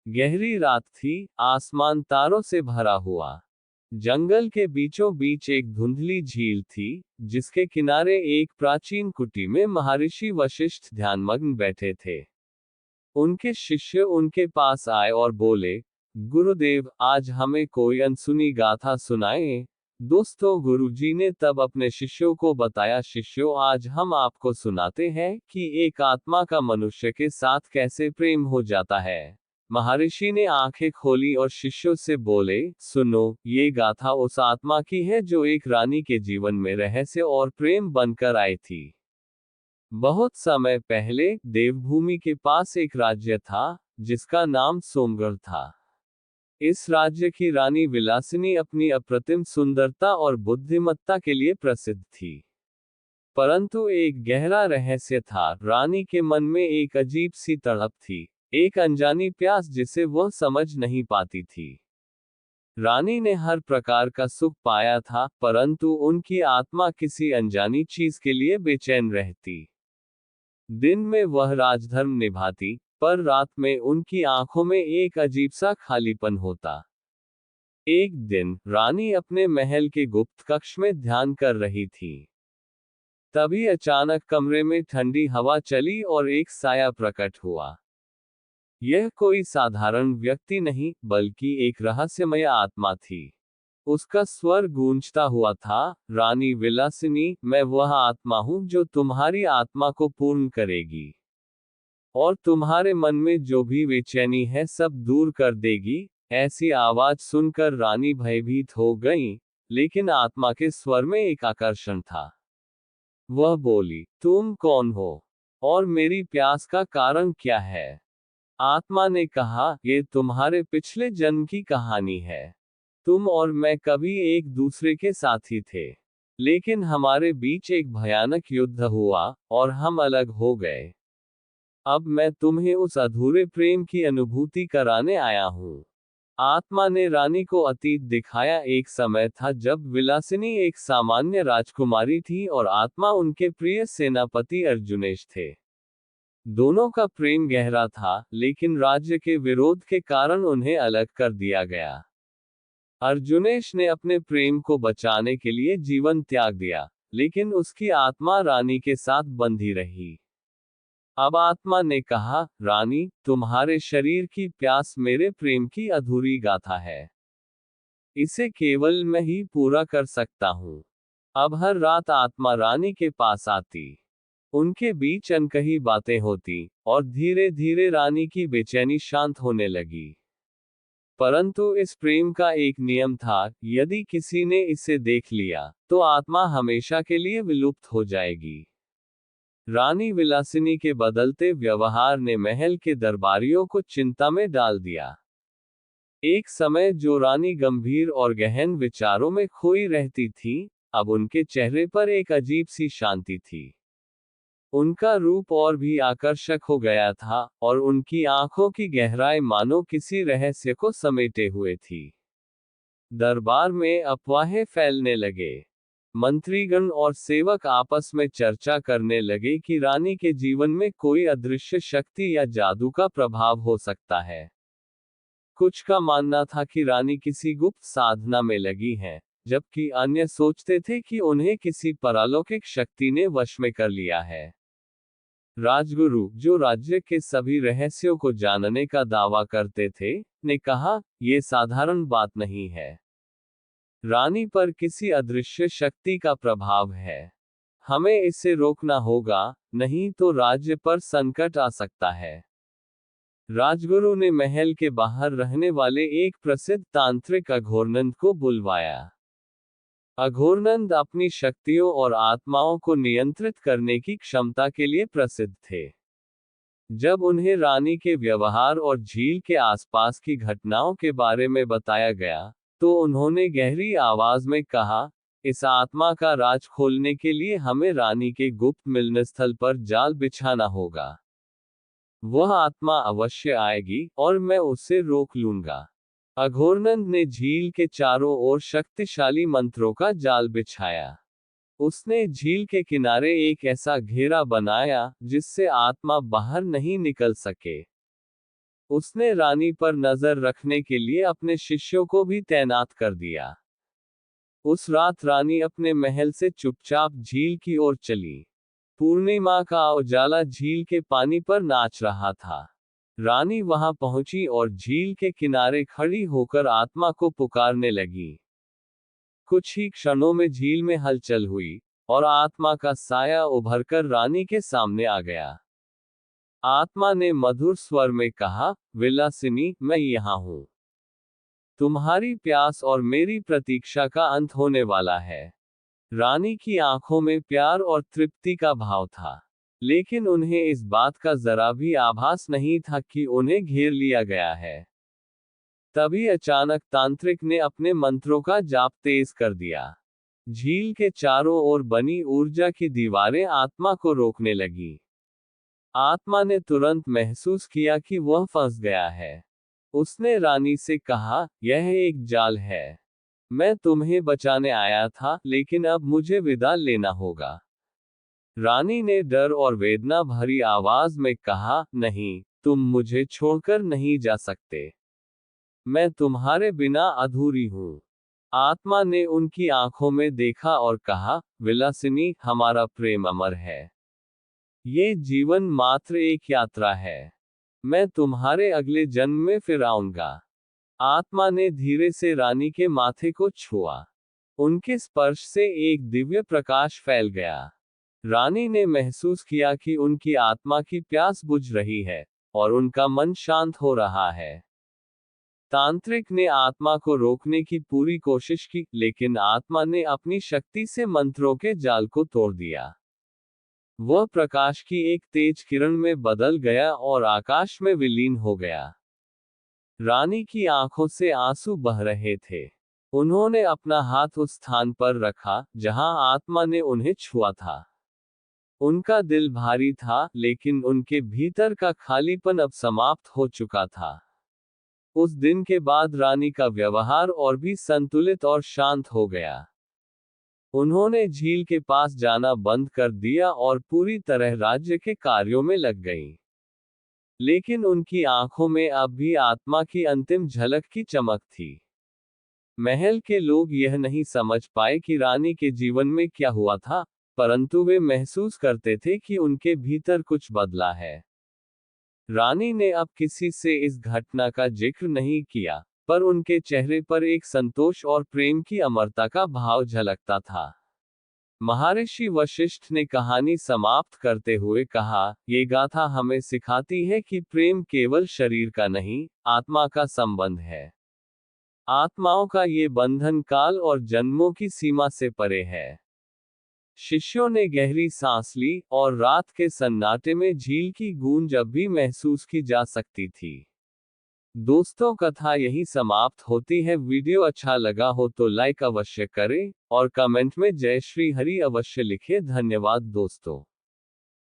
गहरी रात थी, आसमान तारों से भरा हुआ। जंगल के बीचों बीच एक धुंधली झील थी, जिसके किनारे एक प्राचीन कुटी में महर्षि वशिष्ठ ध्यानमग्न बैठे थे। उनके शिष्य उनके पास आए और बोले, गुरुदेव, आज हमें कोई अनसुनी गाथा सुनाएं। दोस्तों, गुरुजी ने तब अपने शिष्यों को बताया, शिष्यों, आज हम आपको सुनाते हैं कि एक आत्मा का मनुष्य के साथ कैसे प्रेम हो जाता है। महर्षि ने आंखें खोली और शिष्यों से बोले, सुनो, ये गाथा उस आत्मा की है जो एक रानी के जीवन में रहस्य और प्रेम बनकर आई थी। बहुत समय पहले देवभूमि के पास एक राज्य था, जिसका नाम सोमगढ़ था। इस राज्य की रानी विलासिनी अपनी अप्रतिम सुंदरता और बुद्धिमत्ता के लिए प्रसिद्ध थी। परंतु एक गहरा रहस्य था, रानी के मन में एक अजीब सी तड़प थी, एक अनजानी प्यास जिसे वह समझ नहीं पाती थी। रानी ने हर प्रकार का सुख पाया था, परंतु उनकी आत्मा किसी अनजानी चीज के लिए बेचैन रहती। दिन में वह राजधर्म निभाती, पर रात में उनकी आंखों में एक अजीब सा खालीपन होता। एक दिन रानी अपने महल के गुप्त कक्ष में ध्यान कर रही थी। तभी अचानक कमरे में ठंडी हवा चली और एक साया प्रकट हुआ। यह कोई साधारण व्यक्ति नहीं, बल्कि एक रहस्यमय आत्मा थी। उसका स्वर गूंजता हुआ था, रानी विलासिनी, मैं वह आत्मा हूं जो तुम्हारी आत्मा को पूर्ण करेगी और तुम्हारे मन में जो भी बेचैनी है सब दूर कर देगी। ऐसी आवाज सुनकर रानी भयभीत हो गई, लेकिन आत्मा के स्वर में एक आकर्षण था। वह बोली, तुम कौन हो और मेरी प्यास का कारण क्या है? आत्मा ने कहा, ये तुम्हारे पिछले जन्म की कहानी है। तुम और मैं कभी एक दूसरे के साथी थे, लेकिन हमारे बीच एक भयानक युद्ध हुआ और हम अलग हो गए। अब मैं तुम्हें उस अधूरे प्रेम की अनुभूति कराने आया हूँ। आत्मा ने रानी को अतीत दिखाया। एक समय था जब विलासिनी एक सामान्य राजकुमारी थी और आत्मा उनके प्रिय सेनापति अर्जुनेश थे। दोनों का प्रेम गहरा था, लेकिन राज्य के विरोध के कारण उन्हें अलग कर दिया गया। अर्जुनेश ने अपने प्रेम को बचाने के लिए जीवन त्याग दिया, लेकिन उसकी आत्मा रानी के साथ बंधी रही। अब आत्मा ने कहा, रानी, तुम्हारे शरीर की प्यास मेरे प्रेम की अधूरी गाथा है। इसे केवल मैं ही पूरा कर सकता हूँ। अब हर रात आत्मा रानी के पास आती। उनके बीच अनकही बातें होती, और धीरे धीरे रानी की बेचैनी शांत होने लगी। परंतु इस प्रेम का एक नियम था, यदि किसी ने इसे देख लिया, तो आत्मा हमेशा के लिए विलुप्त हो जाएगी। रानी विलासिनी के बदलते व्यवहार ने महल के दरबारियों को चिंता में डाल दिया। एक समय जो रानी गंभीर और गहन विचारों में खोई रहती थी, अब उनके चेहरे पर एक अजीब सी शांति थी। उनका रूप और भी आकर्षक हो गया था, और उनकी आंखों की गहराई मानो किसी रहस्य को समेटे हुए थी। दरबार में अफवाहें फैलने लगे। मंत्रीगण और सेवक आपस में चर्चा करने लगे कि रानी के जीवन में कोई अदृश्य शक्ति या जादू का प्रभाव हो सकता है। कुछ का मानना था कि रानी किसी गुप्त साधना में लगी है, जबकि अन्य सोचते थे कि उन्हें किसी परालौकिक शक्ति ने वश में कर लिया है। राजगुरु, जो राज्य के सभी रहस्यों को जानने का दावा करते थे, ने कहा, यह साधारण बात नहीं है। रानी पर किसी अदृश्य शक्ति का प्रभाव है। हमें इसे रोकना होगा, नहीं तो राज्य पर संकट आ सकता है। राजगुरु ने महल के बाहर रहने वाले एक प्रसिद्ध तांत्रिक अघोरनंद को बुलवाया। अघोरनंद अपनी शक्तियों और आत्माओं को नियंत्रित करने की क्षमता के लिए प्रसिद्ध थे। जब उन्हें रानी के व्यवहार और झील के आसपास की घटनाओं के बारे में बताया गया, तो उन्होंने गहरी आवाज में कहा, इस आत्मा का राज खोलने के लिए हमें रानी के गुप्त मिलन स्थल पर जाल बिछाना होगा। वह आत्मा अवश्य आएगी, और मैं उसे रोक लूंगा। अघोरनंद ने झील के चारों ओर शक्तिशाली मंत्रों का जाल बिछाया। उसने झील के किनारे एक ऐसा घेरा बनाया, जिससे आत्मा बाहर नहीं निकल सके। उसने रानी पर नजर रखने के लिए अपने शिष्यों को भी तैनात कर दिया। उस रात रानी अपने महल से चुपचाप झील की ओर चली। पूर्णिमा का उजाला झील के पानी पर नाच रहा था। रानी वहां पहुंची और झील के किनारे खड़ी होकर आत्मा को पुकारने लगी। कुछ ही क्षणों में झील में हलचल हुई, और आत्मा का साया उभरकर रानी के सामने आ गया। आत्मा ने मधुर स्वर में कहा, विलासिनी, मैं यहाँ हूँ। तुम्हारी प्यास और मेरी प्रतीक्षा का अंत होने वाला है। रानी की आंखों में प्यार और तृप्ति का भाव था, लेकिन उन्हें इस बात का जरा भी आभास नहीं था कि उन्हें घेर लिया गया है। तभी अचानक तांत्रिक ने अपने मंत्रों का जाप तेज कर दिया। झील के चारों ओर बनी ऊर्जा की दीवारें आत्मा को रोकने लगी। आत्मा ने तुरंत महसूस किया कि वह फंस गया है। उसने रानी से कहा, यह एक जाल है। मैं तुम्हें बचाने आया था, लेकिन अब मुझे विदा लेना होगा। रानी ने डर और वेदना भरी आवाज में कहा, नहीं, तुम मुझे छोड़कर नहीं जा सकते। मैं तुम्हारे बिना अधूरी हूँ। आत्मा ने उनकी आंखों में देखा और कहा, विलासिनी, हमारा प्रेम अमर है। ये जीवन मात्र एक यात्रा है। मैं तुम्हारे अगले जन्म में फिर आऊंगा। आत्मा ने धीरे से रानी के माथे को छुआ। उनके स्पर्श से एक दिव्य प्रकाश फैल गया। रानी ने महसूस किया कि उनकी आत्मा की प्यास बुझ रही है, और उनका मन शांत हो रहा है। तांत्रिक ने आत्मा को रोकने की पूरी कोशिश की, लेकिन आत्मा ने अपनी शक्ति से मंत्रों के जाल को तोड़ दिया। वह प्रकाश की एक तेज किरण में बदल गया और आकाश में विलीन हो गया। रानी की आंखों से आंसू बह रहे थे। उन्होंने अपना हाथ उस स्थान पर रखा जहां आत्मा ने उन्हें छुआ था। उनका दिल भारी था, लेकिन उनके भीतर का खालीपन अब समाप्त हो चुका था। उस दिन के बाद रानी का व्यवहार और भी संतुलित और शांत हो गया। उन्होंने झील के पास जाना बंद कर दिया और पूरी तरह राज्य के कार्यों में लग गईं। लेकिन उनकी आंखों में अब भी आत्मा की अंतिम झलक की चमक थी। महल के लोग यह नहीं समझ पाए कि रानी के जीवन में क्या हुआ था, परंतु वे महसूस करते थे कि उनके भीतर कुछ बदला है। रानी ने अब किसी से इस घटना का जिक्र नहीं किया, पर उनके चेहरे पर एक संतोष और प्रेम की अमरता का भाव झलकता था। महर्षि वशिष्ठ ने कहानी समाप्त करते हुए कहा, ये गाथा हमें सिखाती है कि प्रेम केवल शरीर का नहीं, आत्मा का संबंध है। आत्माओं का ये बंधन काल और जन्मों की सीमा से परे है। शिष्यों ने गहरी सांस ली, और रात के सन्नाटे में झील की गूंज अब भी महसूस की जा सकती थी। दोस्तों, कथा यही समाप्त होती है। वीडियो अच्छा लगा हो तो लाइक अवश्य करें, और कमेंट में जय श्री हरि अवश्य लिखें। धन्यवाद दोस्तों।